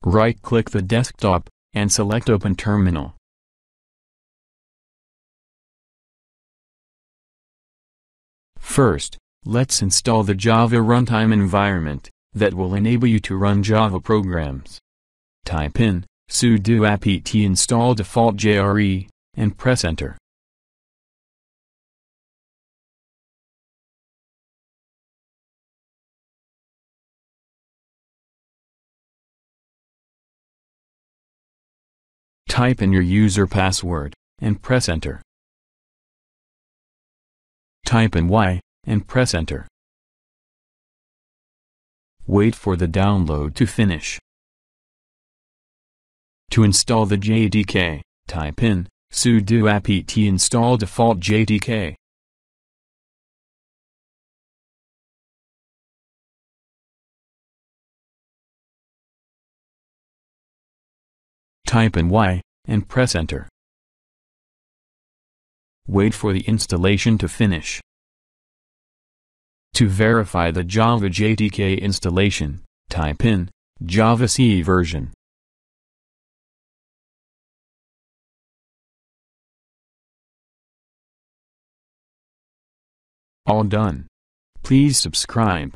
Right-click the desktop, and select Open Terminal. First, let's install the Java Runtime environment that will enable you to run Java programs. Type in sudo apt install default-jre, and press Enter. Type in your user password, and press Enter. Type in Y, and press Enter. Wait for the download to finish. To install the JDK, type in sudo apt install default-jdk. Type in Y, and press Enter. Wait for the installation to finish. To verify the Java JDK installation, type in javac version. All done. Please subscribe.